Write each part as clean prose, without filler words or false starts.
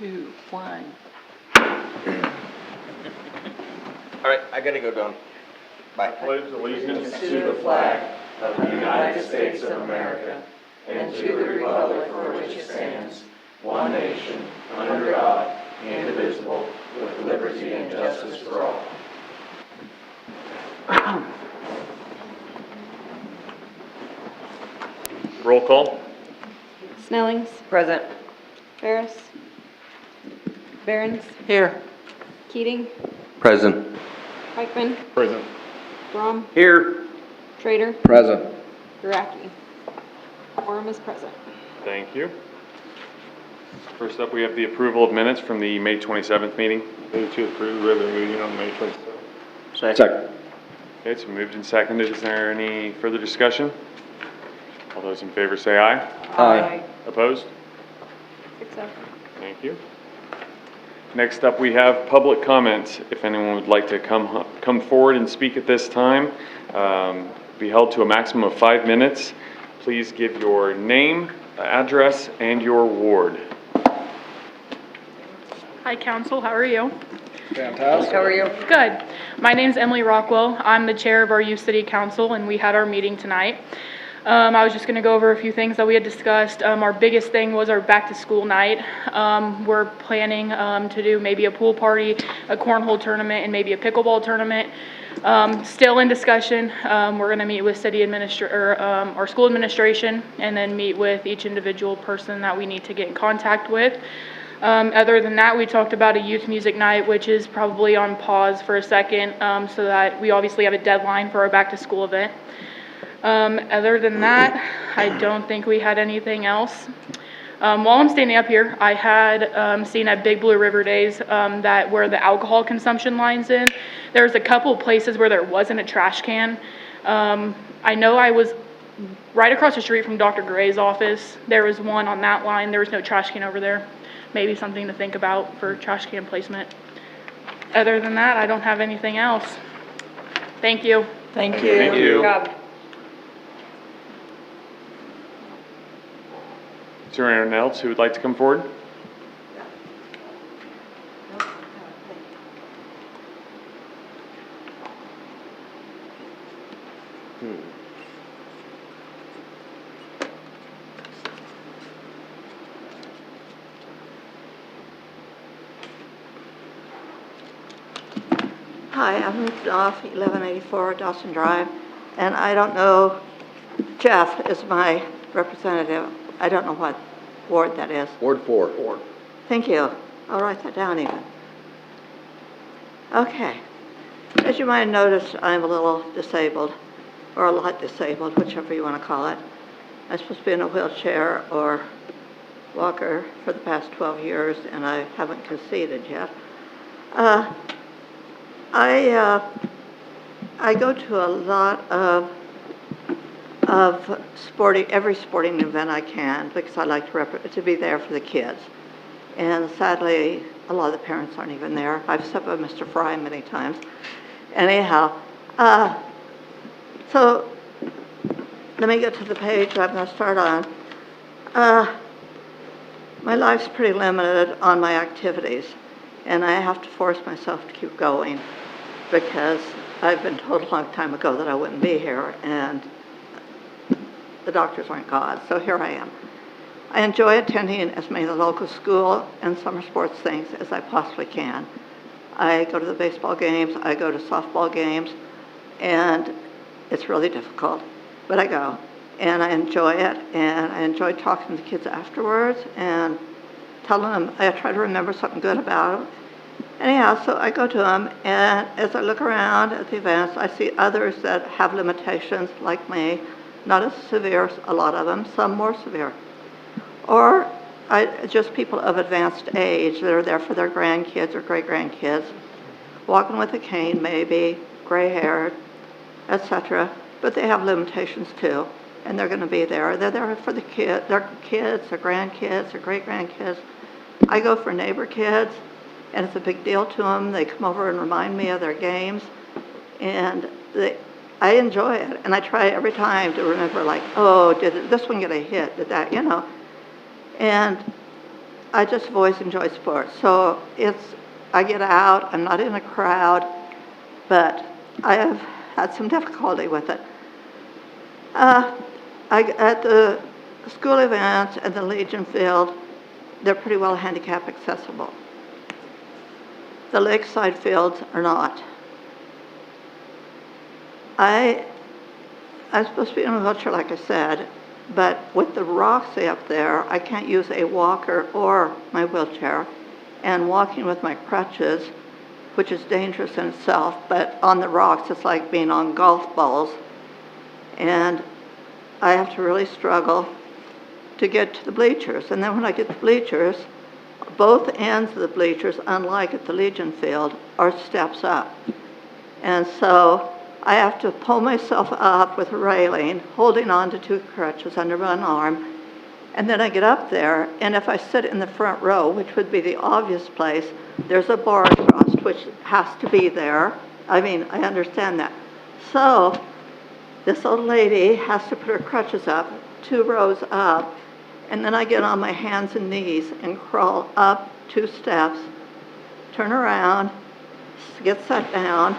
2, 1. All right, I gotta go down. Bye. I pledge allegiance To the flag of the United States of America and to the republic for which it stands, one nation, under God, indivisible, with liberty and justice for all. Roll call. Snellings. Present. Ferris. Behrens. Here. Keating. Present. Pikeman. Present. Brom. Here. Trader. Present. Garacki. Quorum is present. Thank you. First up, we have the approval of minutes from the May 27th meeting. Move to approve regular meeting on May 27th. Second. Okay, it's moved and seconded. Is there any further discussion? All those in favor say aye. Aye. Opposed? 6-0. Thank you. Next up, we have public comments. If anyone would like to come forward and speak at this time, be held to a maximum of 5 minutes. Please give your name, address, and your ward. Hi, Council. How are you? Fantastic. How are you? Good. My name's Emily Rockwell. I'm the chair of our youth city council, and we had our meeting tonight. I was just going to go over a few things that we had discussed. Our biggest thing was our back-to-school night. We're planning to do maybe a pool party, a cornhole tournament, and maybe a pickleball tournament. Still in discussion. We're going to meet with our school administration, and then meet with each individual person that we need to get in contact with. Other than that, we talked about a youth music night, which is probably on pause for a second, so that we obviously have a deadline for our back-to-school event. Other than that, I don't think we had anything else. While I'm standing up here, I had seen at Big Blue River Days that where the alcohol consumption line's in, there's a couple places where there wasn't a trash can. I know I was right across the street from Dr. Gray's office. There was one on that line. There was no trash can over there. Maybe something to think about for trash can placement. Other than that, I don't have anything else. Thank you. Thank you. Thank you. Good job. Is there anyone else who would like to come forward? Hi, I moved off 1184 Dawson Drive, and I don't know, Jeff is my representative. I don't know what ward that is. Ward 4. Thank you. I'll write that down even. Okay. As you might have noticed, I'm a little disabled, or a lot disabled, whichever you want to call it. I'm supposed to be in a wheelchair or walker for the past 12 years, and I haven't conceded yet. I go to a lot of every sporting event I can, because I like to be there for the kids. And sadly, a lot of the parents aren't even there. I've sat with Mr. Fry many times. Anyhow, so let me get to the page I'm going to start on. My life's pretty limited on my activities, and I have to force myself to keep going, because I've been told a long time ago that I wouldn't be here, and the doctors aren't God, so here I am. I enjoy attending as many of the local school and summer sports things as I possibly can. I go to the baseball games, I go to softball games, and it's really difficult, but I go, and I enjoy it, and I enjoy talking to the kids afterwards and telling them, I try to remember something good about them. Anyhow, so I go to them, and as I look around at the events, I see others that have limitations like me, not as severe, a lot of them, some more severe. Or just people of advanced age that are there for their grandkids or great-grandkids, walking with a cane maybe, gray-haired, etc. But they have limitations too, and they're going to be there. They're there for their kids, their grandkids, their great-grandkids. I go for neighbor kids, and it's a big deal to them. They come over and remind me of their games, and I enjoy it. And I try every time to remember, like, oh, did this one get a hit? Did that, you know? And I just have always enjoyed sports. So I get out, I'm not in a crowd, but I have had some difficulty with it. At the school events and the Legion Field, they're pretty well handicap accessible. The lakeside fields are not. I'm supposed to be in a wheelchair, like I said, but with the rocks up there, I can't use a walker or my wheelchair. And walking with my crutches, which is dangerous in itself, but on the rocks, it's like being on golf balls. And I have to really struggle to get to the bleachers. And then when I get to the bleachers, both ends of the bleachers, unlike at the Legion Field, are steps up. And so I have to pull myself up with a railing, holding on to two crutches under one arm, and then I get up there, and if I sit in the front row, which would be the obvious place, there's a bar across, which has to be there. I mean, I understand that. So this old lady has to put her crutches up, 2 rows up, and then I get on my hands and knees and crawl up 2 steps, turn around, get sat down,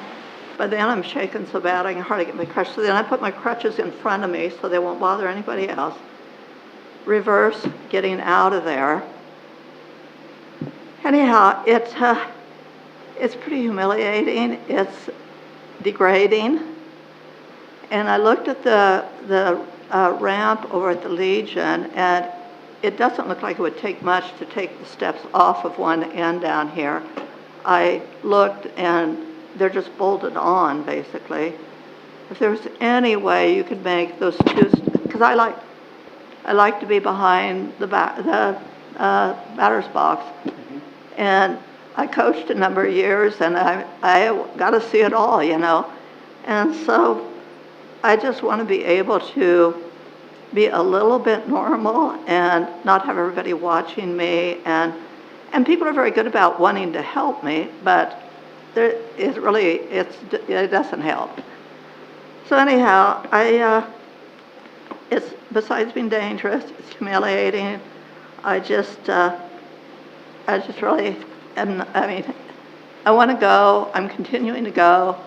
but then I'm shaking so bad I can hardly get my crutches. So then I put my crutches in front of me so they won't bother anybody else. Reverse getting out of there. Anyhow, it's pretty humiliating. It's degrading. And I looked at the ramp over at the Legion, and it doesn't look like it would take much to take the steps off of one end down here. I looked, and they're just bolted on, basically. If there was any way you could make those two, because I like to be behind the batter's box. And I coached a number of years, and I got to see it all, you know. And so I just want to be able to be a little bit normal and not have everybody watching me. And people are very good about wanting to help me, but it doesn't help. So anyhow, it's, besides being dangerous, it's humiliating. I just really I want to go. I'm continuing to go.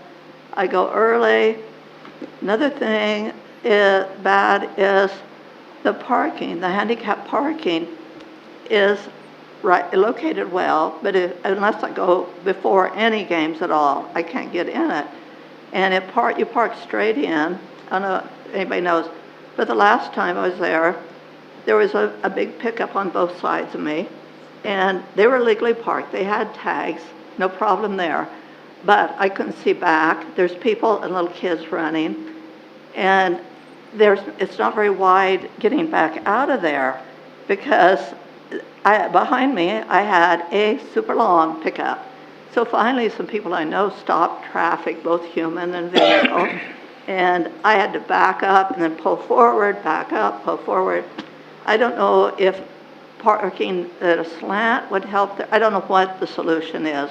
I go early. Another thing bad is the parking. The handicap parking is located well, but unless I go before any games at all, I can't get in it. And you park straight in. I don't know if anybody knows, but the last time I was there was a big pickup on both sides of me, and they were legally parked. They had tags, no problem there, but I couldn't see back. There's people and little kids running, and it's not very wide getting back out of there, because behind me I had a super long pickup. So finally some people I know stopped traffic, both human and vehicle, and I had to back up and then pull forward, back up, pull forward. I don't know if parking at a slant would help there. I don't know what the solution is,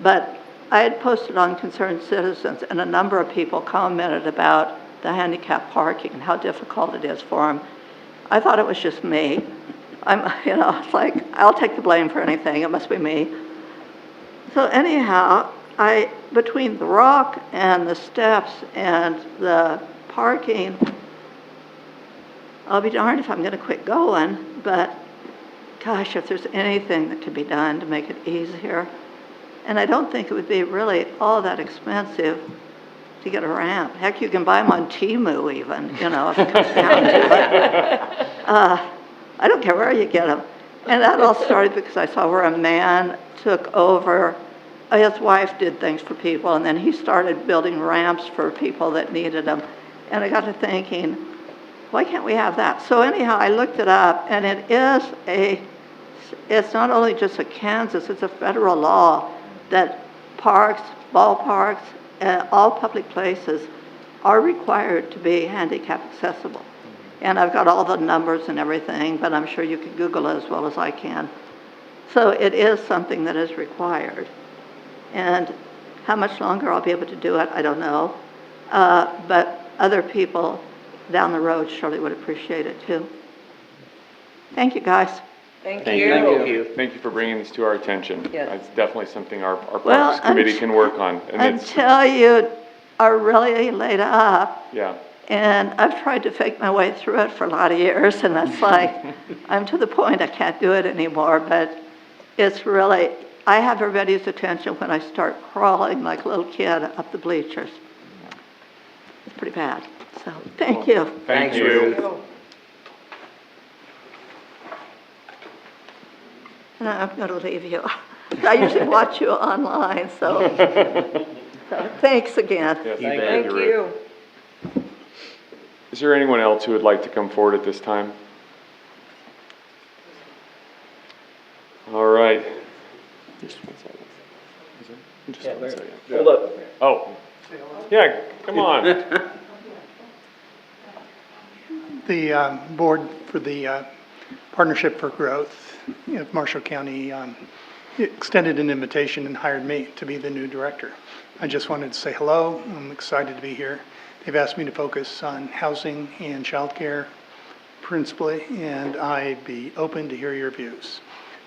but I had posted on Concerned Citizens, and a number of people commented about the handicap parking and how difficult it is for them. I thought it was just me. It's like, I'll take the blame for anything. It must be me. So anyhow, between the rock and the steps and the parking, I'll be darned if I'm going to quit going, but gosh, if there's anything that could be done to make it easier. And I don't think it would be really all that expensive to get a ramp. Heck, you can buy them on Temu even, if it comes down to it. I don't care where you get them. And that all started because I saw where a man took over. His wife did things for people, and then he started building ramps for people that needed them. And I got to thinking, why can't we have that? So anyhow, I looked it up, and it's not only just a Kansas, it's a federal law that parks, ballparks, all public places are required to be handicap accessible. And I've got all the numbers and everything, but I'm sure you can Google it as well as I can. So it is something that is required. And how much longer I'll be able to do it, I don't know. But other people down the road surely would appreciate it too. Thank you, guys. Thank Thank you. you. Thank you for bringing this to our attention. Yes. It's definitely something our Well, Parks Committee can work on. And it's, Until you are really laid up, yeah, and I've tried to fake my way through it for a lot of years, and it's like, I'm to the point I can't do it anymore, but it's really, I have everybody's attention when I start crawling like a little kid up the bleachers. It's pretty bad, so, thank you. thank Thanks, you. Ruth. And I'm going to leave you. I usually watch you online, so thanks again. Yeah, Thank you, Ruth. Is there anyone else who would like to come forward at this time? All right. Just 1 second. Just 1 second. Hold up. Oh, yeah, come on. The board for the Partnership for Growth of Marshall County extended an invitation and hired me to be the new director. I just wanted to say hello. I'm excited to be here. They've asked me to focus on housing and childcare principally, and I'd be open to hear your views.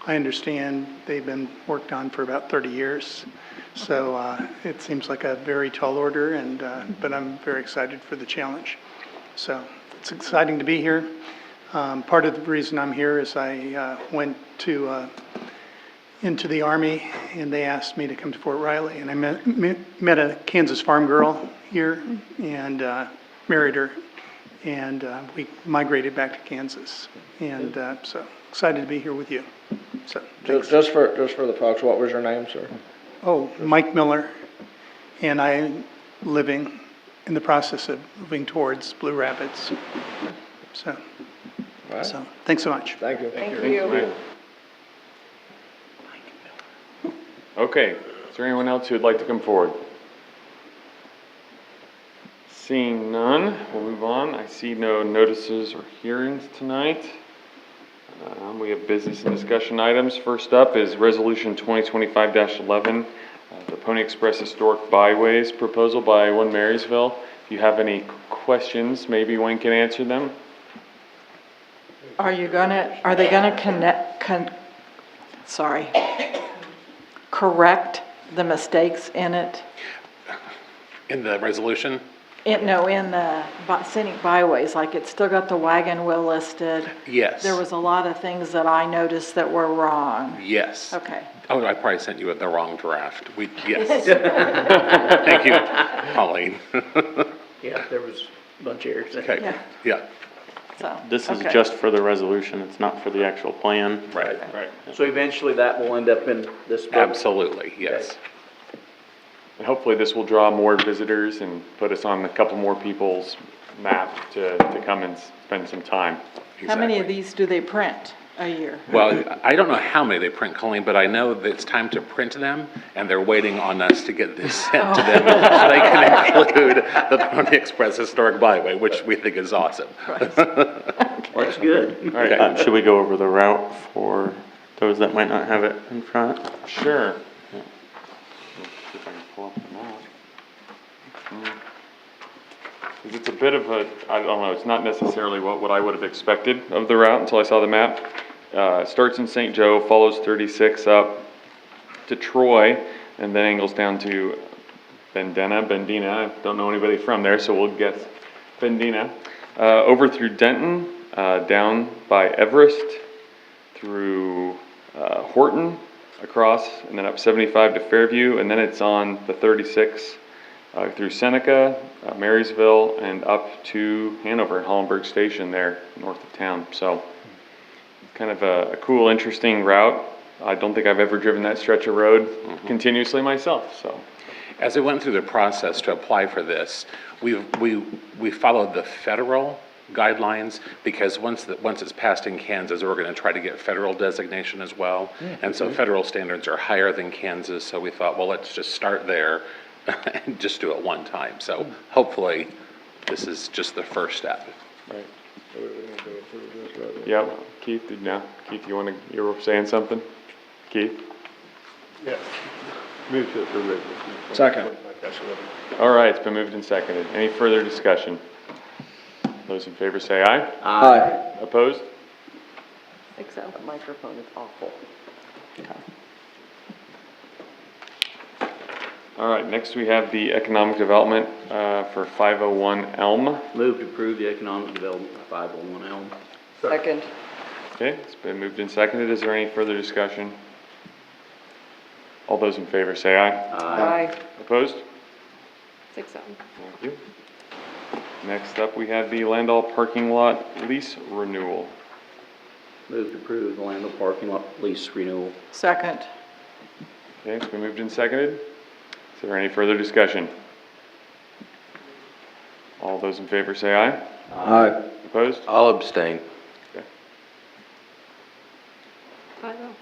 I understand they've been worked on for about 30 years, so it seems like a very tall order, and but I'm very excited for the challenge. So it's exciting to be here. Part of the reason I'm here is I went to into the Army, and they asked me to come to Fort Riley, and I met a Kansas farm girl here and married her, and we migrated back to Kansas, and so excited to be here with you. So thanks. Just for the folks, what was your name, sir? Oh, Mike Miller, and I'm living in the process of moving towards Blue Rapids. So, All right. so thanks so much. Thank you. Thank you. Okay, is there anyone else who would like to come forward? Seeing none, we'll move on. I see no notices or hearings tonight. We have business and discussion items. First up is Resolution 2025-11, the Pony Express Historic Byways proposal by One Marysville. If you have any questions, maybe Wayne can answer them. Are they gonna correct the mistakes in it? In the resolution? In the scenic byways, like it's still got the wagon wheel listed. Yes. There was a lot of things that I noticed that were wrong. Yes. Okay. Oh, I probably sent you the wrong draft. Yes. Thank you, Colleen. Yeah, there was a bunch of errors. Okay, Yeah. yeah, So, This is okay. just for the resolution, it's not for the actual plan. right. Right. So eventually that will end up in this book? Absolutely, yes. And hopefully this will draw more visitors and put us on a couple more people's map to come and spend some time. How many of Exactly. these do they print a year? Well, I don't know how many they print, Colleen, but I know that it's time to print them, and they're waiting on us to get this sent to them so they can include the Pony Express Historic Byway, which we think is awesome. That's good. All right, Should we go over the route for those that might not have it in front? sure. See if I can pull up the map. 'Cause it's a bit of a, I don't know, it's not necessarily what I would have expected of the route until I saw the map. It starts in St. Joe, follows 36 up to Troy, and then angles down to Bendina. I don't know anybody from there, so we'll guess Bendina. Over through Denton, down by Everest, through Horton, across, and then up 75 to Fairview, and then it's on the 36 through Seneca, Marysville, and up to Hanover, Hollenberg Station there, north of town. So, kind of a cool, interesting route. I don't think I've ever driven that stretch of road continuously myself, so. As we went through the process to apply for this, we followed the federal guidelines, because once it's passed in Kansas, we're going to try to get federal designation as well. And so federal standards are higher than Kansas, so we thought, well, let's just start there and just do it one time. So hopefully, this is just the first step. Right. Yep, Keith, Keith, you were saying something? Keith? Second. All right, it's been moved and seconded. Any further discussion? Those in favor say aye. Aye. Opposed? 6-0. The microphone is awful. All right, next we have the economic development for 501 Elm. Move to approve the economic development of 501 Elm. Second. Okay, it's been moved and seconded. Is there any further discussion? All those in favor say aye. Aye. Opposed? 6-0. Thank you. Next up, we have the Landall parking lot lease renewal. Move to approve the Landell parking lot lease renewal. Second. Okay, it's been moved and seconded. Is there any further discussion? All those in favor say aye. Aye. Opposed? I'll abstain. Okay. 5-0.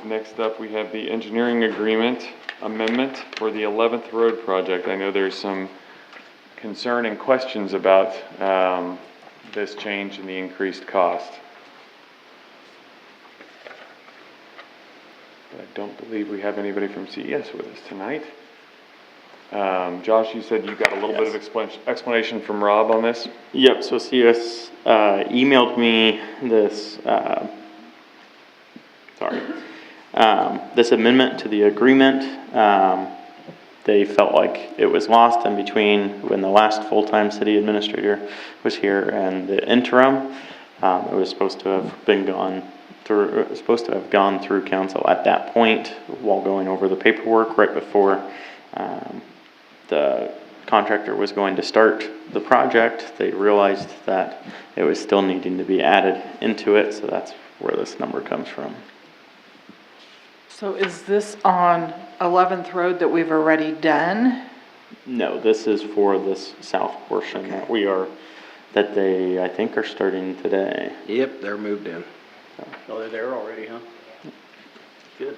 Next up, we have the engineering agreement amendment for the 11th Road project. I know there's some concern and questions about this change and the increased cost. But I don't believe we have anybody from CES with us tonight. Josh, you said you got a little bit of explanation from Rob on this? Yep, so CS emailed me this, this amendment to the agreement. They felt like it was lost in between when the last full-time city administrator was here and the interim. It was supposed to have gone through council at that point while going over the paperwork right before the contractor was going to start the project. They realized that it was still needing to be added into it, so that's where this number comes from. So is this on 11th Road that we've already done? No, this is for this south portion that they, I think, are starting today. Yep, they're moved in. Oh, they're there already, huh? Good.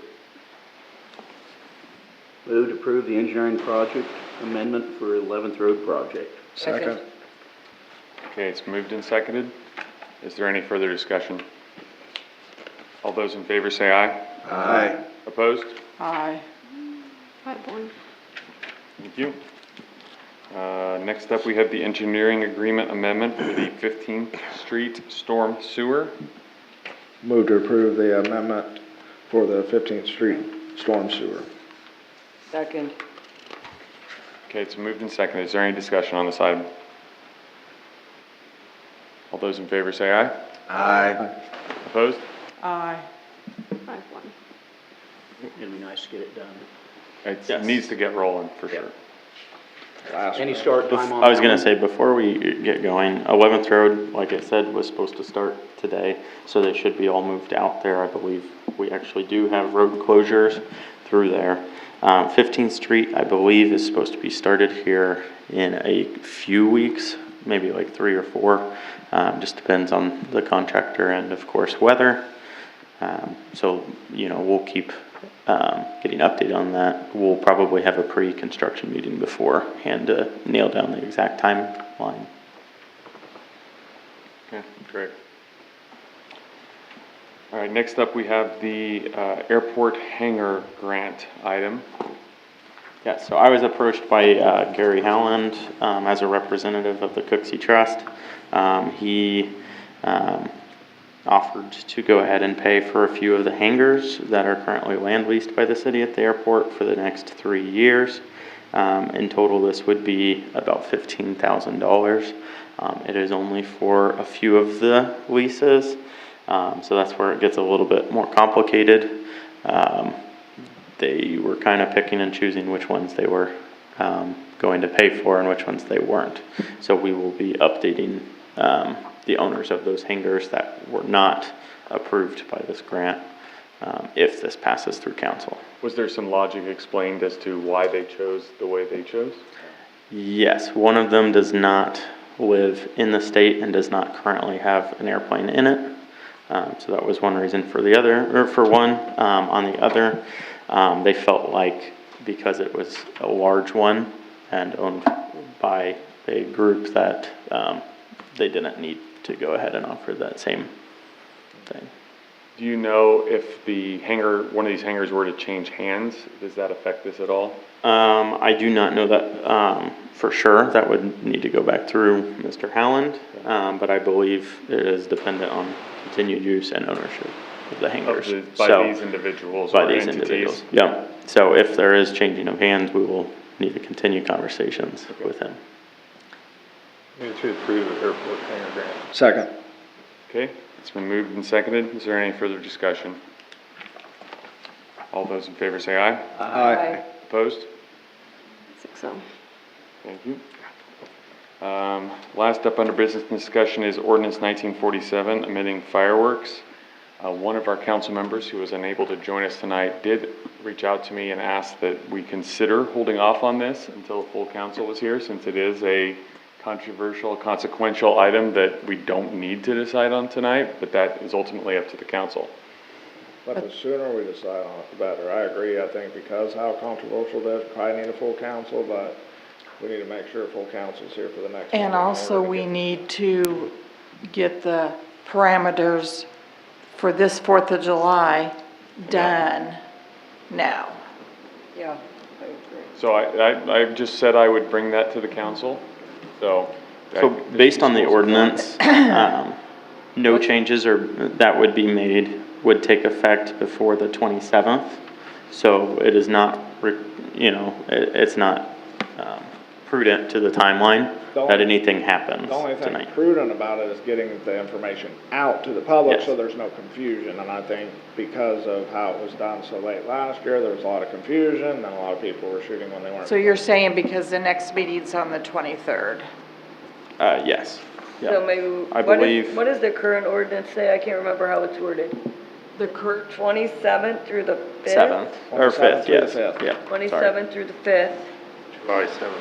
Move to approve the engineering project amendment for 11th Road project. Second. Okay, it's moved and seconded. Is there any further discussion? All those in favor say aye. Aye. Opposed? Aye. 5-1. Thank you. Next up, we have the engineering agreement amendment for the 15th Street Storm Sewer. Move to approve the amendment for the 15th Street Storm Sewer. Second. Okay, it's moved and seconded. Is there any discussion on this item? All those in favor say aye. Aye. Opposed? Aye. 5-1. It'd be nice to get it done. It needs to get rolling for sure. Any start time on I was that gonna one? say, before we get going, 11th Road, like I said, was supposed to start today, so they should be all moved out there. I believe we actually do have road closures through there. 15th Street, I believe, is supposed to be started here in a few weeks, maybe like 3 or 4. Just depends on the contractor and, of course, weather. So, we'll keep getting update on that. We'll probably have a pre-construction meeting beforehand to nail down the exact timeline. Okay, great. All right, next up we have the airport hangar grant item. Yeah, so I was approached by Gary Howland as a representative of the Cooksey Trust. He offered to go ahead and pay for a few of the hangars that are currently land leased by the city at the airport for the next 3 years. In total, this would be about $15,000. It is only for a few of the leases, so that's where it gets a little bit more complicated. They were kind of picking and choosing which ones they were going to pay for and which ones they weren't. So we will be updating the owners of those hangars that were not approved by this grant if this passes through council. Was there some logic explained as to why they chose the way they chose? Yes, one of them does not live in the state and does not currently have an airplane in it. So that was one reason for the other, or for one. On the other, they felt like because it was a large one and owned by a group that they didn't need to go ahead and offer that same thing. Do you know if the hangar, one of these hangars were to change hands, does that affect this at all? I do not know that for sure. That would need to go back through Mr. Howland, but I believe it is dependent on continued use and ownership of the hangars. By these individuals By or these entities? individuals, yeah. So if there is changing of hands, we will need to continue conversations with him. Move to approve the airport hangar grant. Second. Okay, it's been moved and seconded. Is there any further discussion? All those in favor say aye. Aye. Opposed? 6-0. Thank you. Last up under business discussion is ordinance 1947, amending fireworks. One of our council members who was unable to join us tonight did reach out to me and ask that we consider holding off on this until the full council was here, since it is a controversial, consequential item that we don't need to decide on tonight, but that is ultimately up to the council. But the sooner we decide on it, the better. I agree, I think because how controversial it is, probably need a full council, but we need to make sure full council's here for the next meeting. And also, we need to get the parameters for this 4th of July done now. Yeah, I agree. So I just said I would bring that to the council, so. So based on the ordinance, no changes that would be made would take effect before the 27th. So it is not, it's not prudent to the timeline that anything happens The only thing tonight. prudent about it is getting the information out to the public Yes. so there's no confusion. And I think because of how it was done so late last year, there was a lot of confusion and a lot of people were shooting when they weren't. So you're saying because the next meeting's on the 23rd? Yes. So Yeah. maybe, I believe- what does the current ordinance say? I can't remember how it's worded. The current, 27th through the 5th? 7th, or 5th, 27th through the yes. 5th. Yeah, sorry. 27th through the 5th. July 7th,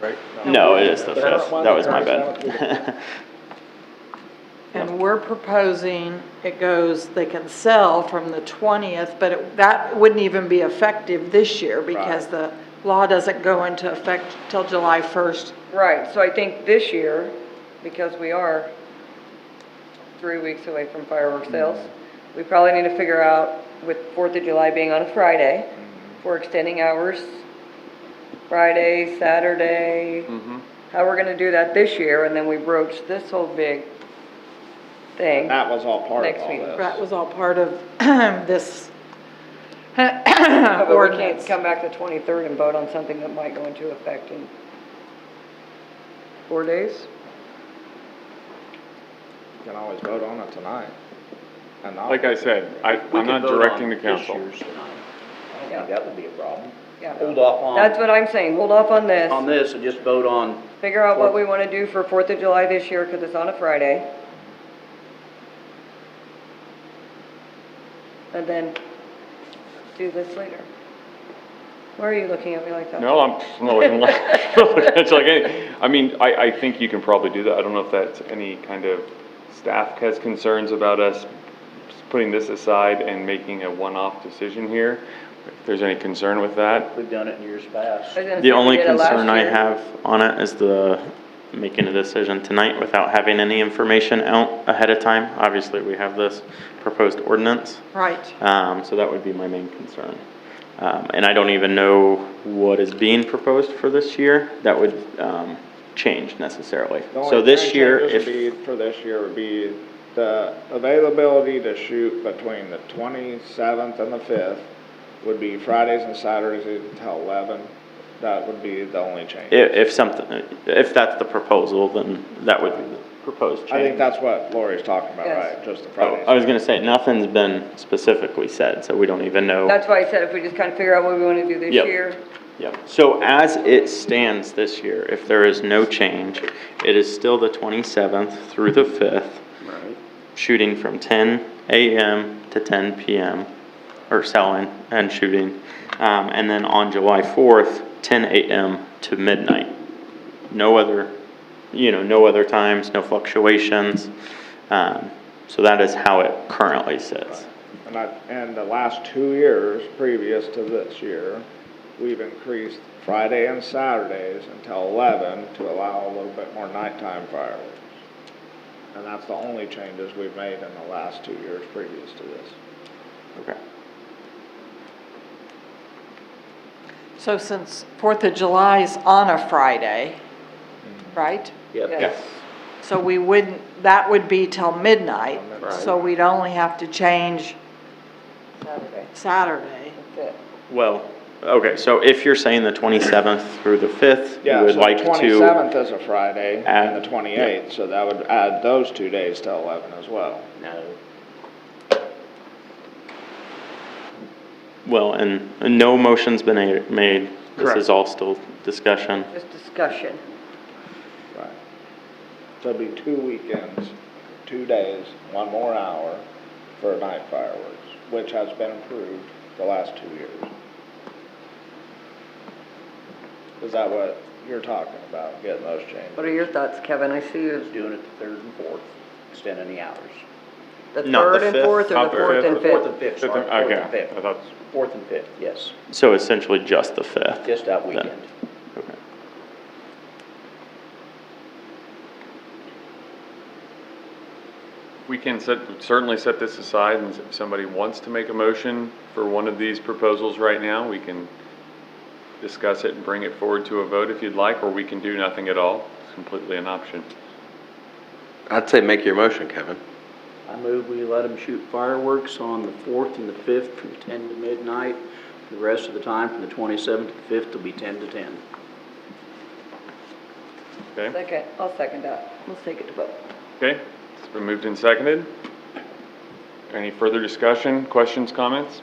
right? No, it is the 5th. That was my 27th through the bad. and we're proposing they can sell from the 20th, but that wouldn't even be effective this year because the law doesn't go into effect till July 1st. Right, so I think this year, because we are 3 weeks away from fireworks sales, we probably need to figure out, with 4th of July being on a Friday, if we're extending hours, Friday, Saturday, how we're gonna do that this year, and then we broach this whole big thing. That was all part of Next all meeting. this. That was all part of this But we can't ordinance. come back the 23rd and vote on something that might go into effect in 4 days? You can always vote on it tonight. And not. Like I said, I'm not directing the council. I don't think that would be a problem. Yeah. Hold off That's what I'm saying, hold off on this. on this and just vote on, Figure out what we want to do for 4th of July this year, because it's on a Friday. And then do this later. Why are you looking at me like that? No, I'm not looking like, it's like, I mean, I think you can probably do that. I don't know if that's any kind of staff has concerns about us putting this aside and making a one-off decision here. If there's any concern with that. we've done it in years past. I was gonna say The we only did it last concern I year. have on it is making a decision tonight without having any information out ahead of time. Obviously, we have this proposed ordinance. Right. So that would be my main concern. And I don't even know what is being proposed for this year that would, change necessarily. The only So this thing year, changes would be, for this year would be the availability to shoot between the 27th and the 5th would be Fridays and Saturdays until 11. That would be the only change. if that's the proposal, then that would be the proposed change. I think that's what Lori's talking about, Yes. right? Just the Oh, Fridays. I was gonna say, nothing's been specifically said, so we don't even know. That's why I said if we just kind of figure out what we want to do this Yep. year. Yep. So as it stands this year, if there is no change, it is still the 27th through the 5th, Right. shooting from 10 a.m. to 10 p.m., or selling and shooting. And then on July 4th, 10 a.m. to midnight. No other times, no fluctuations. So that is how it currently sits. And the last 2 years previous to this year, we've increased Friday and Saturdays until 11 to allow a little bit more nighttime fireworks. And that's the only changes we've made in the last 2 years previous to this. Okay. So since 4th of July is on a Friday, right? Yep. Yes. So we wouldn't, that would be till midnight, so we'd only have to change Saturday. Well, okay, so if you're saying the 27th through the 5th, you Yeah, would so like the to. 27th is a Friday and add- the 28th, so that would add those 2 days to 11 as well. No. Well, and no motion's been made. This Correct. is all still discussion. Just discussion. Right. So it'd be 2 weekends, 2 days, 1 more hour for night fireworks, which has been approved the last 2 years. Is that what you're talking about, getting those changed? What are your thoughts, Kevin? I see you, Just doing it the 3rd and 4th, extending the hours. the Not the 3rd and fifth, 4th or not the the 4th and 5th? 4th and 5th, sorry, 4th Okay, and I 5th. thought, 4th and 5th, yes, So essentially just the 5th. just that weekend. Okay. we can certainly set this aside, and if somebody wants to make a motion for one of these proposals right now, we can discuss it and bring it forward to a vote if you'd like, or we can do nothing at all. It's completely an option. I'd say make your motion, Kevin. I move we let them shoot fireworks on the 4th and the 5th from 10 to midnight. The rest of the time, from the 27th to the 5th, will be 10 to 10. Okay? Second, I'll second that. Let's take it to vote. Okay, it's been moved and seconded. Any further discussion, questions, comments?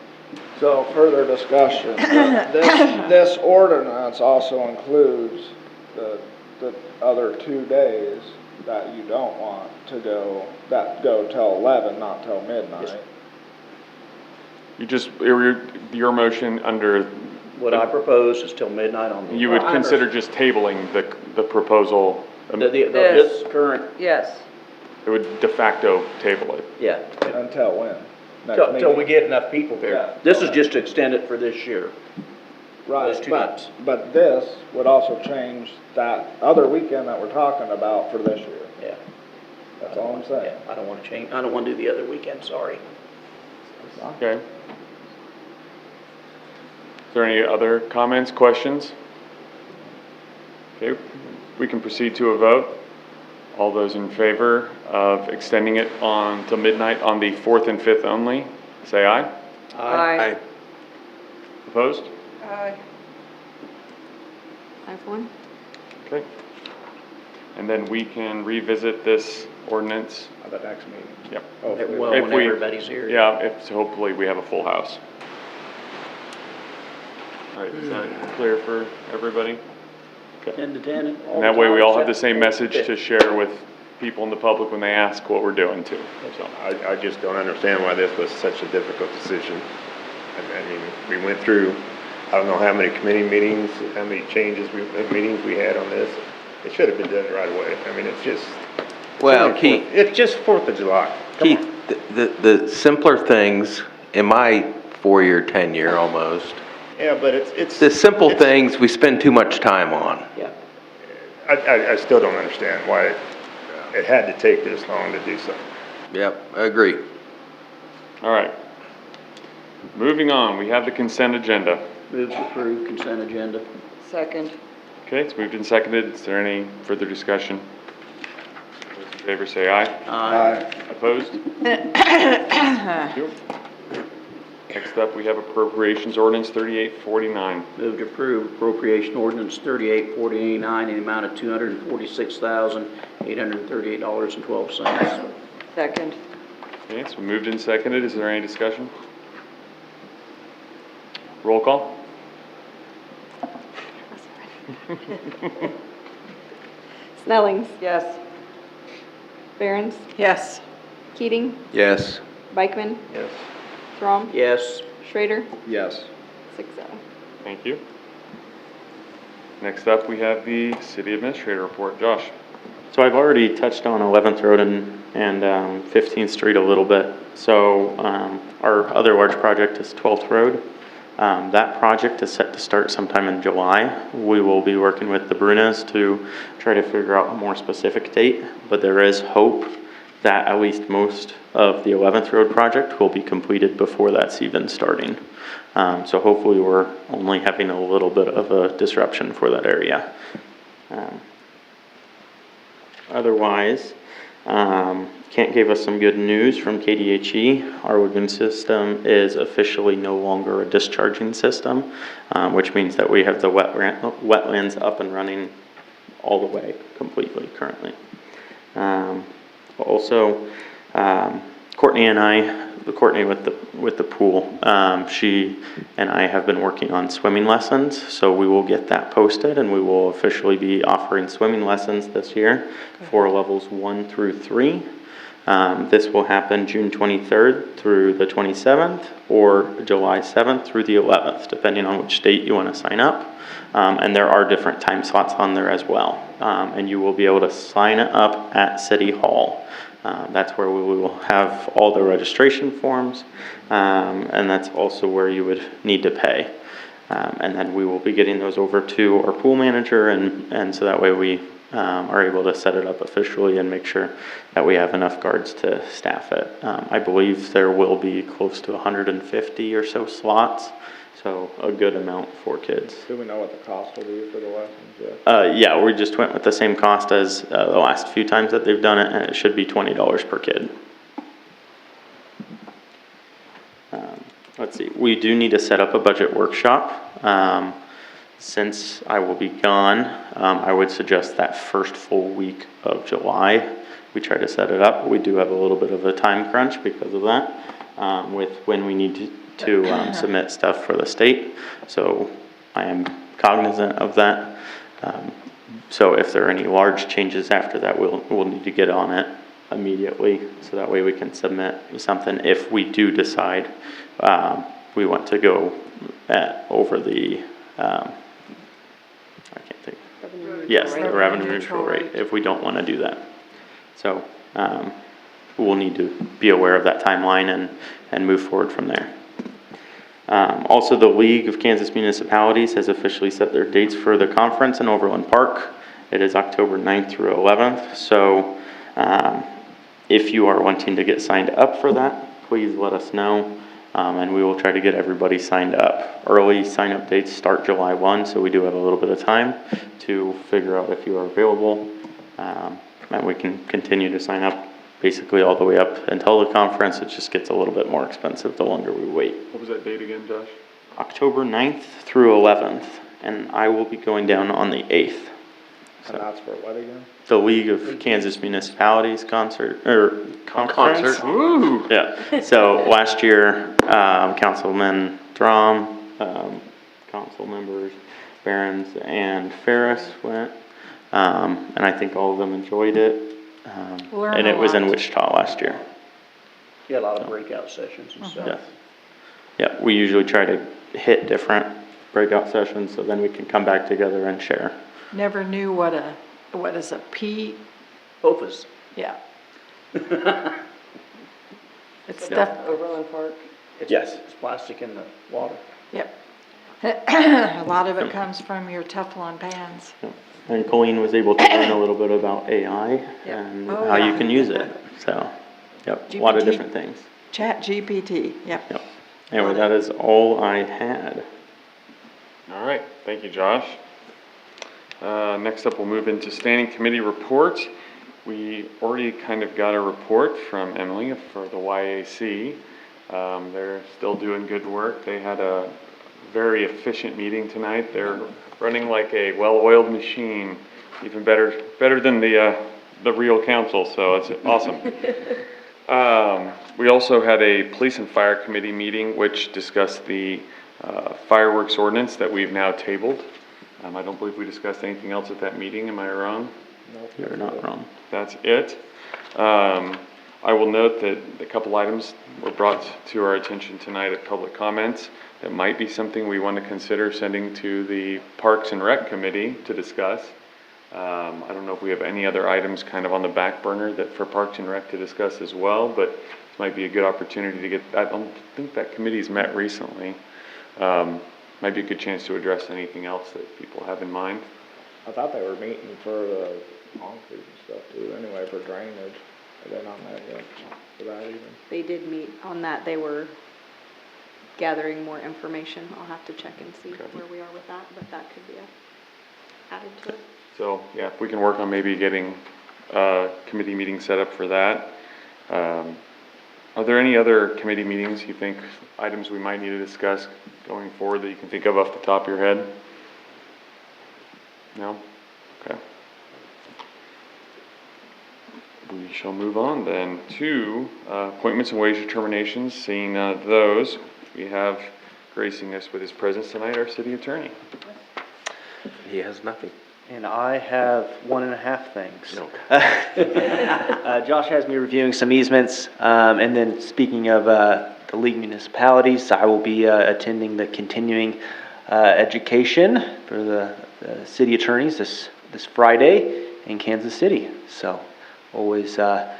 So further discussion, this ordinance also includes the other 2 days that you don't want to go, that go till 11, not till midnight. You just, your motion under, What I propose is till midnight on the. you would consider just tabling the proposal. This current, Yes. It would de facto table it. yeah, Until when? Next till we meeting? get enough people Yeah. there. This is just to extend it for this year. Right, those 2 nights. but this would also change that other weekend that we're talking about for this year. Yeah. That's all I'm saying. Yeah, I don't wanna change, I don't wanna do the other weekend, sorry. Okay. Is there any other comments, questions? Okay, we can proceed to a vote. All those in favor of extending it on to midnight on the 4th and 5th only, say aye. Aye. Opposed? Aye. 5-1. Okay. And then we can revisit this ordinance. At the next meeting. Yep. Hopefully. Well, If when we- everybody's here. Yeah, if, so hopefully we have a full house. All right, is that clear for everybody? 10 to 10. And that way we all have the same message to share with people in the public when they ask what we're doing too, so. I just don't understand why this was such a difficult decision. I mean, we went through, I don't know how many committee meetings, how many meetings we had on this. It should have been done right away. I mean, it's just. Well, Keith, It's just 4th of July. Come on. Keith, the simpler things in my 4-year tenure almost, Yeah, but it's. the simple it's- things we spend too much time on. Yeah. I still don't understand why it had to take this long to do so. Yep, I agree. All right. Moving on, we have the consent agenda. Move to approve consent agenda. Second. Okay, it's moved and seconded. Is there any further discussion? Those in favor say aye. Aye. Opposed? Thank you. Next up, we have appropriations ordinance 3849. Move to approve appropriation ordinance 3849 in the amount of $246,838.12. Second. Okay, it's been moved and seconded. Is there any discussion? Roll call? Snellings, Yes. Barron's, Yes. Keating, Yes. Bikeman, Yes. Throm, Yes. Schrader, Yes. 6-0. Thank you. Next up, we have the city administrator report. Josh? So I've already touched on 11th Road and 15th Street a little bit. So our other large project is 12th Road. That project is set to start sometime in July. We will be working with the Brunas to try to figure out a more specific date, but there is hope that at least most of the 11th Road project will be completed before that's even starting. So hopefully we're only having a little bit of a disruption for that area. Otherwise, Kent gave us some good news from KDHE. Our lagoon system is officially no longer a discharging system, which means that we have the wetlands up and running all the way completely currently. Also, Courtney and I, Courtney with the pool, she and I have been working on swimming lessons, so we will get that posted and we will officially be offering swimming lessons this year for levels 1 through 3. This will happen June 23rd through the 27th or July 7th through the 11th, depending on which date you want to sign up. And there are different time slots on there as well. And you will be able to sign up at City Hall. That's where we will have all the registration forms, and that's also where you would need to pay. And then we will be getting those over to our pool manager, and so that way we are able to set it up officially and make sure that we have enough guards to staff it. I believe there will be close to 150 or so slots, so a good amount for kids. Do we know what the cost will be for the lessons yet? Yeah, we just went with the same cost as the last few times that they've done it, and it should be $20 per kid. Let's see, we do need to set up a budget workshop. Since I will be gone, I would suggest that first full week of July. We try to set it up. We do have a little bit of a time crunch because of that, with when we need to submit stuff for the state. So I am cognizant of that. So if there are any large changes after that, we'll need to get on it immediately. So that way we can submit something if we do decide we want to go over the, I can't think. Yes, the revenue neutral rate, if we don't want to do that. So we'll need to be aware of that timeline and move forward from there. Also, the League of Kansas Municipalities has officially set their dates for the conference in Overland Park. It is October 9th through 11th. So if you are wanting to get signed up for that, please let us know. And we will try to get everybody signed up. Early sign-up dates start July 1, so we do have a little bit of time to figure out if you are available. And we can continue to sign up basically all the way up until the conference. It just gets a little bit more expensive the longer we wait. What was that date again, Josh? October 9th through 11th, and I will be going down on the 8th. So. And that's for what again? The League of Kansas Municipalities conference. Woo! Yeah. So last year, Councilman Drum, council members Behrens and Ferris went, and I think all of them enjoyed it. And it was in Wichita last year. You had a lot of breakout sessions and stuff. Yes. Yeah, we usually try to hit different breakout sessions so then we can come back together and share. Never knew what is a P? POFAs. Yeah. It's Overland Park. Yes. It's plastic in the water. Yep. A lot of it comes from your Teflon pans. Yep. And Colleen was able to learn a little bit about AI and how you can use it. So, yep, a lot of different things. Chat GPT, yep. Yep. Anyway, that is all I had. All right, thank you, Josh. Next up, we'll move into standing committee reports. We already kind of got a report from Emily for the YAC. They're still doing good work. They had a very efficient meeting tonight. They're running like a well-oiled machine, even better than the real council, so it's awesome. We also had a police and fire committee meeting which discussed the fireworks ordinance that we've now tabled. I don't believe we discussed anything else at that meeting, am I wrong? Nope. You're not wrong. That's it. I will note that a couple items were brought to our attention tonight at public comments that might be something we want to consider sending to the Parks and Rec Committee to discuss. I don't know if we have any other items kind of on the back burner that for Parks and Rec to discuss as well, but this might be a good opportunity to get, I don't think that committee's met recently. Might be a good chance to address anything else that people have in mind. I thought they were meeting for the concrete and stuff too, anyway, for drainage. Are they on that yet, for that even? They did meet on that. They were gathering more information. I'll have to check and see where we are with that, but that could be added to it. So, yeah, if we can work on maybe getting a committee meeting set up for that. Are there any other committee meetings you think, items we might need to discuss going forward that you can think of off the top of your head? No? Okay. We shall move on then to appointments and wage determinations. Seeing none of those, we have gracing us with his presence tonight, our city attorney. He has nothing. And I have 1.5 things. No. Josh has me reviewing some easements, and then speaking of the League Municipalities, I will be attending the continuing education for the city attorneys this Friday in Kansas City. So always a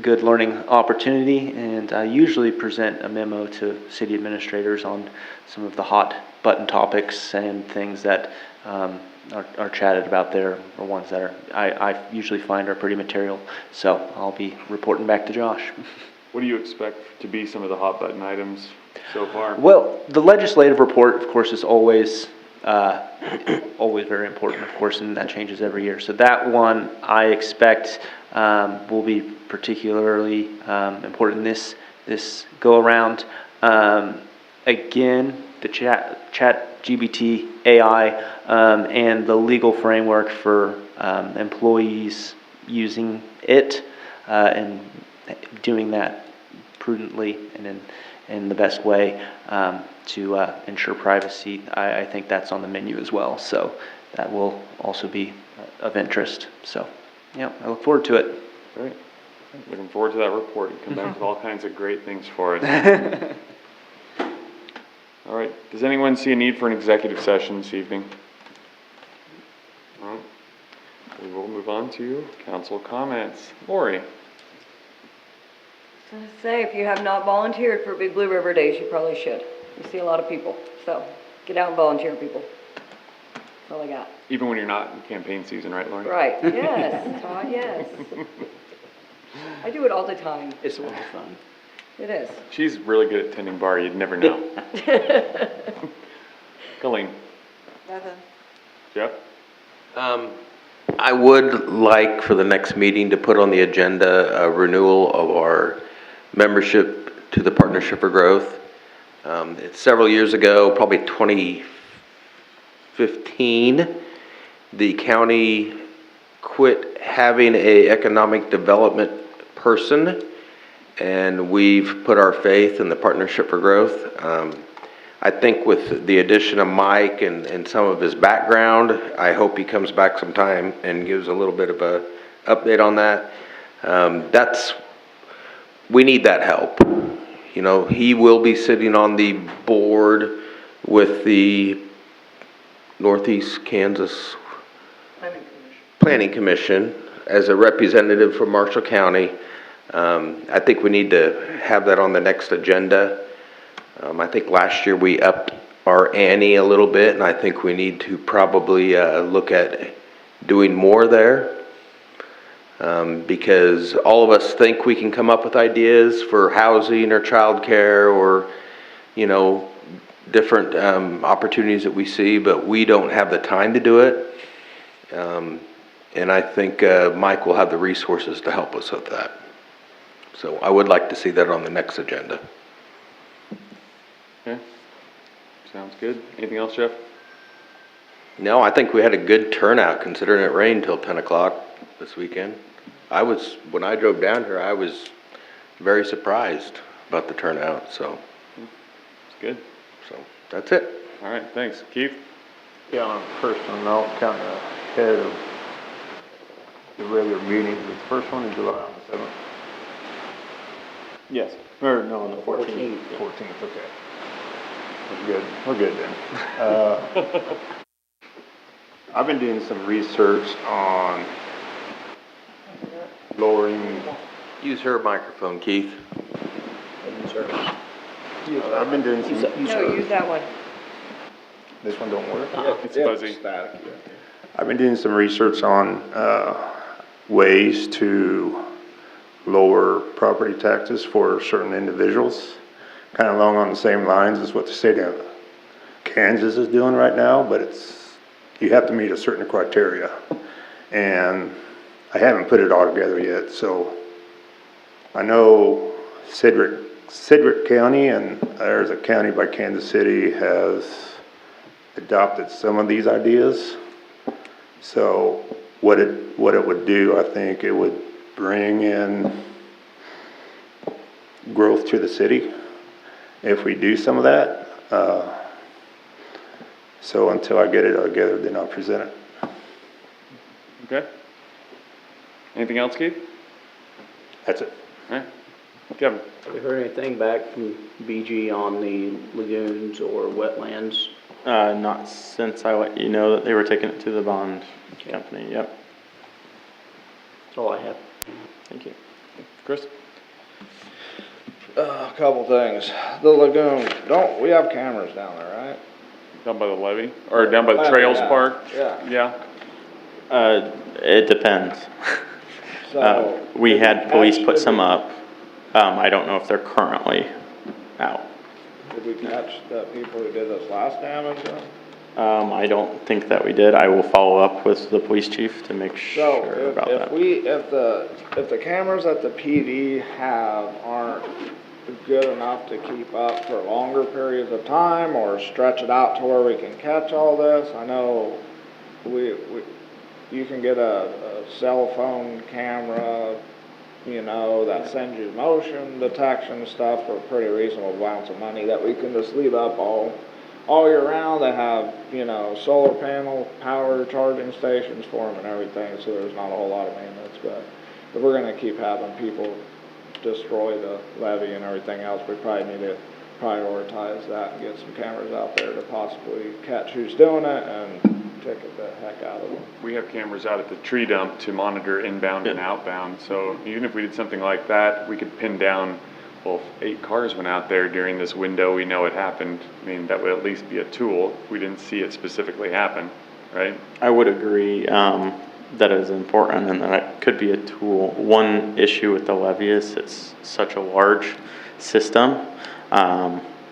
good learning opportunity, and I usually present a memo to city administrators on some of the hot button topics and things that are chatted about there, or ones that I usually find are pretty material. So I'll be reporting back to Josh. What do you expect to be some of the hot button items so far? Well, the legislative report, of course, is always very important, of course, and that changes every year. So that one I expect will be particularly important this go around. Again, the ChatGPT AI and the legal framework for employees using it and doing that prudently and in the best way to ensure privacy. I think that's on the menu as well. So that will also be of interest. So yeah, I look forward to it. Great. Looking forward to that report. You come back with all kinds of great things for us. All right. Does anyone see a need for an executive session this evening? All right. We will move on to council comments. Lori. I was gonna say, if you have not volunteered for Big Blue River Days, you probably should. You see a lot of people, so get out and volunteer, people. That's all I got. Even when you're not in campaign season, right, Lori? Right, yes, Todd, yes. I do it all the time. It's a lot of fun. It is. She's really good at tending bar, you'd never know. Colleen. Nothing. Jeff? I would like for the next meeting to put on the agenda a renewal of our membership to the Partnership for Growth. It's several years ago, probably 2015, the county quit having a economic development person, and we've put our faith in the Partnership for Growth. I think with the addition of Mike and some of his background, I hope he comes back sometime and gives a little bit of a update on that. We need that help. You know, he will be sitting on the board with the Northeast Kansas Planning Commission as a representative from Marshall County. I think we need to have that on the next agenda. I think last year we upped our ante a little bit, and I think we need to probably look at doing more there. Because all of us think we can come up with ideas for housing or childcare or, you know, different opportunities that we see, but we don't have the time to do it. And I think Mike will have the resources to help us with that. So I would like to see that on the next agenda. Okay. Sounds good. Anything else, Jeff? No, I think we had a good turnout considering it rained till 10 o'clock this weekend. When I drove down here, I was very surprised about the turnout, so. It's good. So, that's it. All right, thanks. Keith? Yeah, on a personal note, kind of ahead of the regular meetings, the first one in July on the 7th. Yes, or no, on the 14th. 14th, okay. We're good, then. I've been doing some research on lowering. Use her microphone, Keith. I've been doing some. No, use that one. This one don't work? It's fuzzy. I've been doing some research on ways to lower property taxes for certain individuals, kind of along on the same lines as what the state of Kansas is doing right now, but you have to meet a certain criteria. And I haven't put it all together yet, so I know Sedgwick County, and there's a county by Kansas City, has adopted some of these ideas. So what it would do, I think it would bring in growth to the city if we do some of that. So until I get it all together, then I'll present it. Okay. Anything else, Keith? That's it. All right. Kevin? Have you heard anything back from BG on the lagoons or wetlands? Not since I let you know that they were taking it to the bond company, yep. That's all I have. Thank you. Chris? A couple things. The lagoon, we have cameras down there, right? Down by the levee? Or down by the Trails Yeah. Park? Yeah. Yeah. It depends. So, We did had we police catch- put did some we- up. I don't know if they're currently out. Did we catch the people who did this last damage? I don't think that we did. I will follow up with the police chief to make sure So about that. if the cameras that the PD have aren't good enough to keep up for longer periods of time or stretch it out to where we can catch all this, I know you can get a cell phone camera, that sends you motion detection stuff for a pretty reasonable amounts of money that we can just leave up all year round. They have, solar panel power charging stations for them and everything, so there's not a whole lot of maintenance. But if we're gonna keep having people destroy the levee and everything else, we probably need to prioritize that and get some cameras out there to possibly catch who's doing it and ticket the heck out of them. We have cameras out at the tree dump to monitor inbound and outbound, so even if we did something like that, we could pin down, well, if 8 cars went out there during this window, we know it happened. I mean, that would at least be a tool if we didn't see it specifically happen, right? I would agree that is important and that it could be a tool. One issue with the levee is it's such a large system.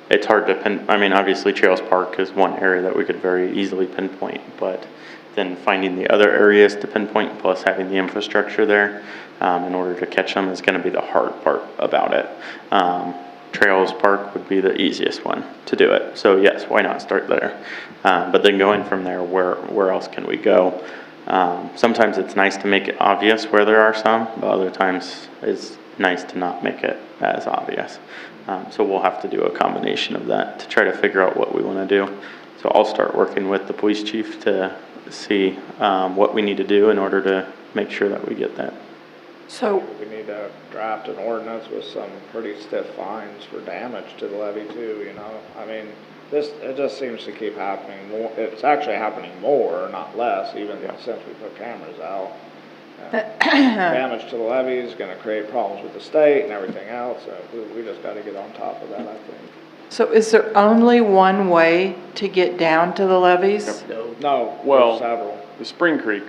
It's hard to obviously Trails Park is one area that we could very easily pinpoint, but then finding the other areas to pinpoint plus having the infrastructure there in order to catch them is going to be the hard part about it. Trails Park would be the easiest one to do it. So yes, why not start there? But then going from there, where else can we go? Sometimes it's nice to make it obvious where there are some, but other times it's nice to not make it as obvious. So we'll have to do a combination of that to try to figure out what we want to do. So I'll start working with the police chief to see what we need to do in order to make sure that we get that. So, We need to draft an ordinance with some pretty stiff fines for damage to the levee too, I mean, it just seems to keep happening more. It's actually happening more, not less, even since we put cameras out. Damage to the levee is gonna create problems with the state and everything else, so we just gotta get on top of that, I think. so is there only one way to get down to the levees? No, Well, there's several. the Spring Creek,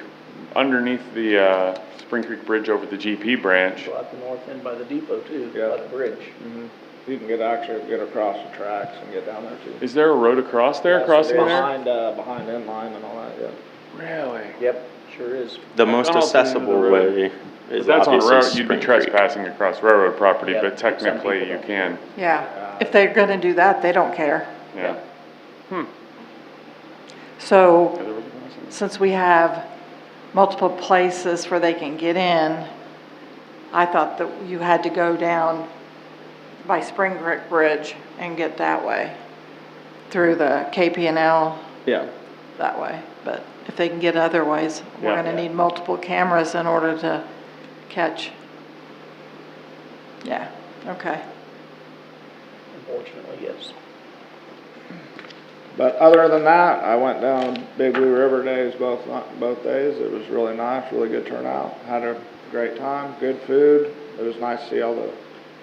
underneath the Spring Creek Bridge over the GP branch. Go out the north end by the depot too, Yeah. by the bridge. You can get across the tracks and get down there too. Is there a road across there, crossing there? Behind inline and all that, yeah. Really? Yep, sure is. The most Off the end of the accessible road. way is That's on obviously road, you'd be Spring Creek. trespassing across railroad property, Yeah, but some technically people you don't. can, Yeah, if they're gonna do that, they don't care. yeah. So, Yeah, there was a crossing. since we have multiple places where they can get in, I thought that you had to go down by Spring Creek Bridge and get that way, through the KP&L Yeah. that way. But if they can get other ways, we're Yeah. gonna need multiple cameras in order to catch. Yeah, okay. Unfortunately, yes. But other than that, I went down Big Blue River days both days. It was really nice, really good turnout. Had a great time, good food. It was nice to see all the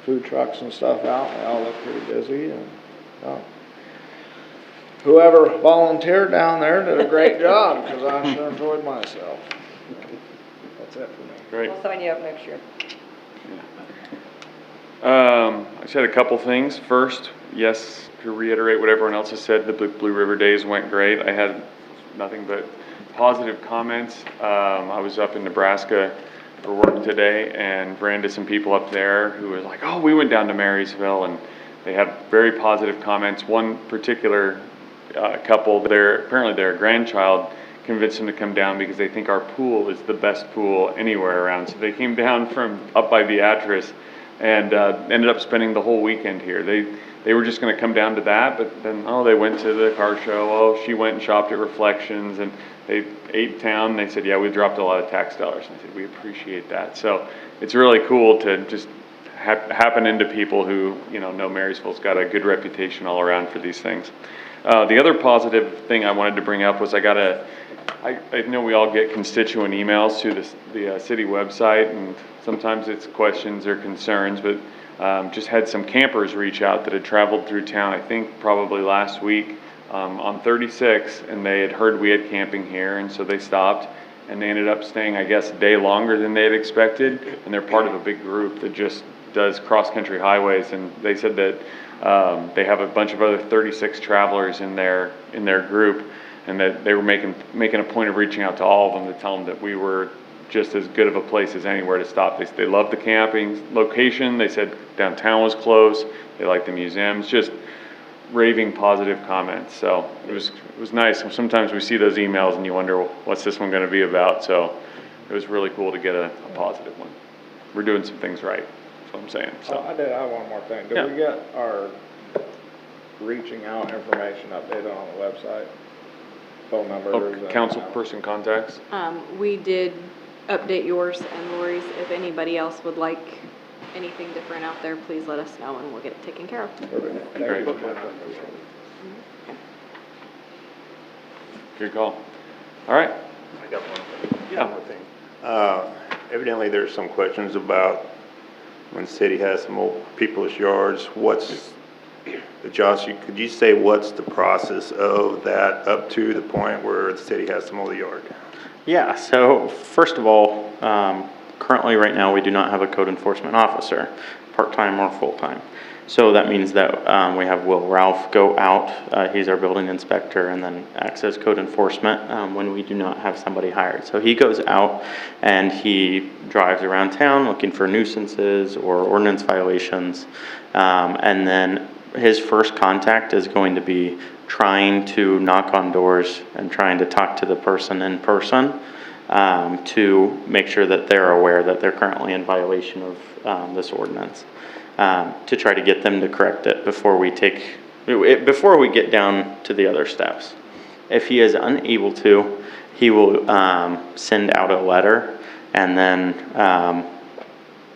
food trucks and stuff out. They all looked pretty busy, and whoever volunteered down there did a great job, because I sure enjoyed myself. That's it for me. Great. We'll sign you up next year. I just had a couple things. First, yes, to reiterate what everyone else has said, the Blue River Days went great. I had nothing but positive comments. I was up in Nebraska for work today and ran into some people up there who was like, oh, we went down to Marysville, and they had very positive comments. One particular couple, apparently their grandchild convinced them to come down because they think our pool is the best pool anywhere around. So they came down from up by Beatrice and ended up spending the whole weekend here. They were just going to come down to that, but then, they went to the car show. Oh, she went and shopped at Reflections, and they ate town. And they said, yeah, we dropped a lot of tax dollars. And I said, we appreciate that. So it's really cool to just happen into people who, know Marysville's got a good reputation all around for these things. The other positive thing I wanted to bring up was I know we all get constituent emails to the city website, and sometimes it's questions or concerns, but just had some campers reach out that had traveled through town, I think probably last week, on 36, and they had heard we had camping here, and so they stopped, and they ended up staying, I guess, a day longer than they had expected, and they're part of a big group that just does cross-country highways, and they said that they have a bunch of other 36 travelers in their group, and that they were making a point of reaching out to all of them to tell them that we were just as good of a place as anywhere to stop. They loved the camping location. They said downtown was close. They liked the museums. Just raving positive comments. So it was nice. Sometimes we see those emails and you wonder, what's this one going to be about? So it was really cool to get a positive one. We're doing some things right. That's what I'm saying. So I did have one more thing. Did we get our reaching out information updated on the website? Phone numbers? Council person contacts? We did update yours and Lori's. If anybody else would like anything different out there, please let us know and we'll get it taken care of. Great. Good call. All right. I got one more thing. Evidently, there's some questions about when the city has some old people's yards. Josh, could you say what's the process of that up to the point where the city has to mow the yard? Yeah, so first of all, currently right now we do not have a code enforcement officer, part-time or full-time. So that means that we have Will Ralph go out, he's our building inspector, and then acts as code enforcement when we do not have somebody hired. So he goes out and he drives around town looking for nuisances or ordinance violations, and then his first contact is going to be trying to knock on doors and trying to talk to the person in person to make sure that they're aware that they're currently in violation of this ordinance, to try to get them to correct it before we get down to the other steps. If he is unable to, he will send out a letter, and then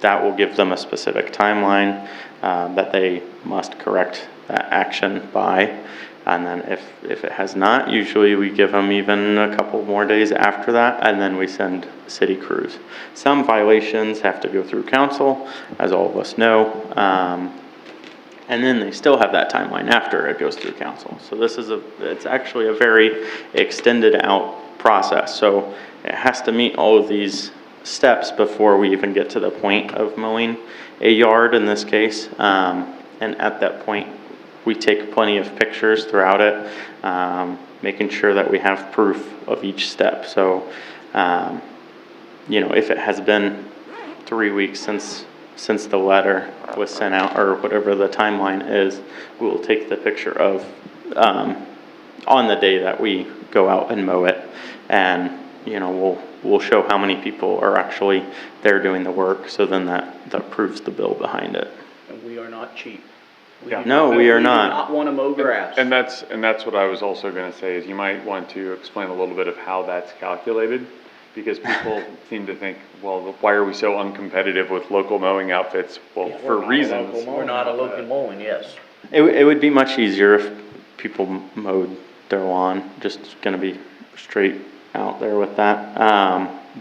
that will give them a specific timeline that they must correct that action by. And then if it has not, usually we give them even a couple more days after that, and then we send city crews. Some violations have to go through council, as all of us know, and then they still have that timeline after it goes through council. So it's actually a very extended out process. So it has to meet all of these steps before we even get to the point of mowing a yard in this case, and at that point we take plenty of pictures throughout it, making sure that we have proof of each step. So if it has been 3 weeks since the letter was sent out, or whatever the timeline is, we will take the picture of on the day that we go out and mow it, and we'll show how many people are actually there doing the work, so then that proves the bill behind it. And we are not cheap. No, we are not. We do not want to mow grass. And that's what I was also going to say, is you might want to explain a little bit of how that's calculated, because people seem to think, well, why are we so uncompetitive with local mowing outfits? Well, for reasons. We're not a local mowing, yes. It would be much easier if people mowed their lawn, just going to be straight out there with that.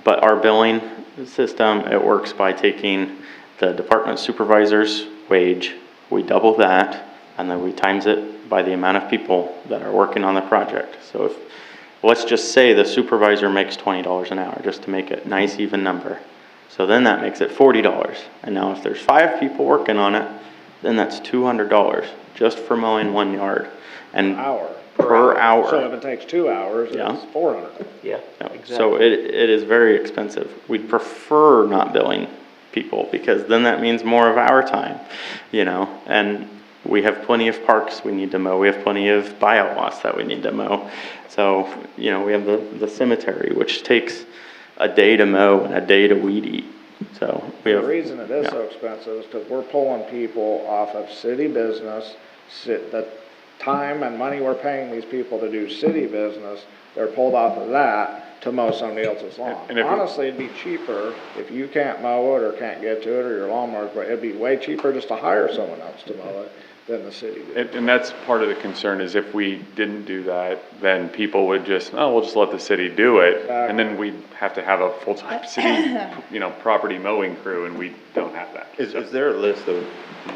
But our billing system, it works by taking the department supervisor's wage, we double that, and then we times it by the amount of people that are working on the project. So let's just say the supervisor makes $20 an hour, just to make it a nice even number. So then that makes it $40. And now if there's 5 people working on it, then that's $200 just for mowing 1 yard. And Hour. per hour. So if it takes 2 hours, Yeah. it's 400. Yeah, No, exactly. so it is very expensive. We'd prefer not billing people because then that means more of our time, and we have plenty of parks we need to mow. We have plenty of buyout lots that we need to mow. So, we have the cemetery, which takes a day to mow and a day to weed eat. So we have. The reason it is yeah. so expensive is because we're pulling people off of city business, the time and money we're paying these people to do city business, they're pulled off of that to mow somebody else's lawn. And if you- Honestly, it'd be cheaper if you can't mow it or can't get to it or your lawnmower's, but it'd be way cheaper just to hire someone else to mow it than the city did. And that's part of the concern is if we didn't do that, then people would just, we'll just let the city do it. And then we'd have to have a full-time city, property mowing crew, and we don't have that. Is there a list of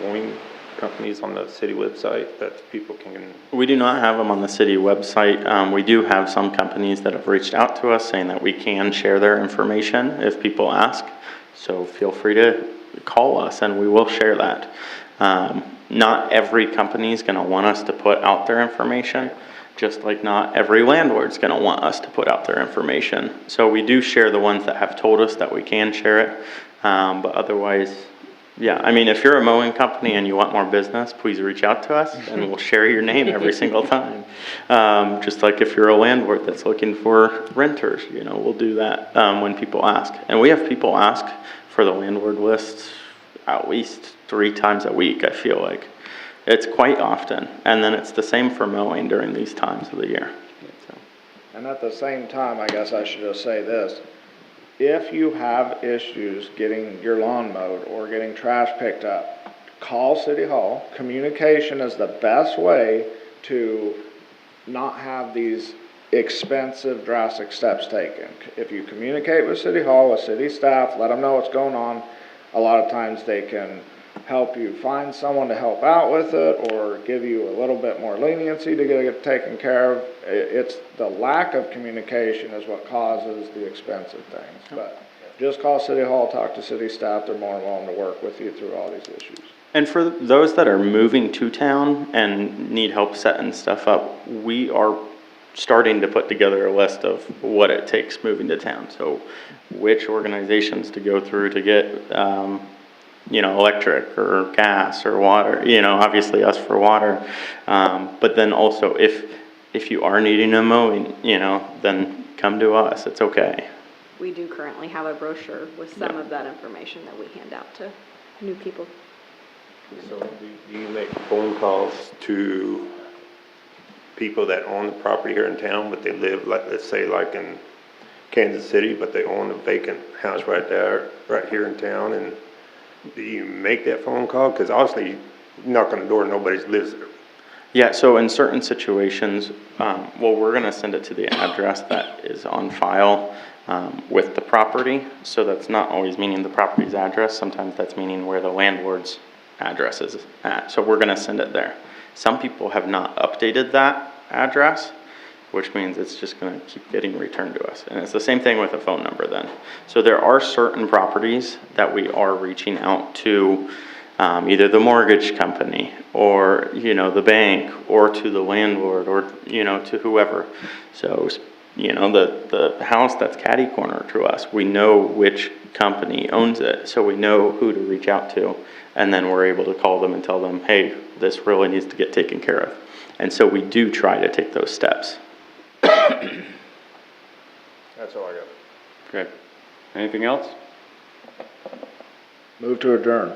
mowing companies on the city website that people can? We do not have them on the city website. We do have some companies that have reached out to us saying that we can share their information if people ask. So feel free to call us and we will share that. Not every company is going to want us to put out their information, just like not every landlord's going to want us to put out their information. So we do share the ones that have told us that we can share it. But otherwise, yeah, if you're a mowing company and you want more business, please reach out to us and we'll share your name every single time. Just like if you're a landlord that's looking for renters, we'll do that when people ask. And we have people ask for the landlord lists at least 3 times a week, I feel like. It's quite often. And then it's the same for mowing during these times of the year. So. And at the same time, I guess I should just say this. If you have issues getting your lawn mowed or getting trash picked up, call City Hall. Communication is the best way to not have these expensive, drastic steps taken. If you communicate with City Hall, with city staff, let them know what's going on, a lot of times they can help you find someone to help out with it or give you a little bit more leniency to get it taken care of. It's the lack of communication is what causes the expensive things. But just call City Hall, talk to city staff. They're more than willing to work with you through all these issues. And for those that are moving to town and need help setting stuff up, we are starting to put together a list of what it takes moving to town. So which organizations to go through to get, electric or gas or water, obviously us for water. But then also if you are needing a mowing, then come to us. It's okay. We do currently have a brochure with some of that information that we hand out to new people. So do you make phone calls to people that own the property here in town, but they live, like, let's say like in Kansas City, but they own a vacant house right here in town, and do you make that phone call? Because obviously you knock on the door and nobody lives there. Yeah, so in certain situations, we're going to send it to the address that is on file with the property. So that's not always meaning the property's address. Sometimes that's meaning where the landlord's address is at. So we're going to send it there. Some people have not updated that address, which means it's just going to keep getting returned to us. And it's the same thing with a phone number then. So there are certain properties that we are reaching out to, either the mortgage company or, the bank or to the landlord or, to whoever. So, the house that's catty corner to us, we know which company owns it. So we know who to reach out to. And then we're able to call them and tell them, hey, this really needs to get taken care of. And so we do try to take those steps. That's all I got. Okay. Anything else? Move to adjourn.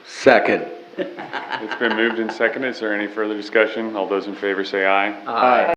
Second. It's been moved and seconded. Is there any further discussion? All those in favor say aye. Aye.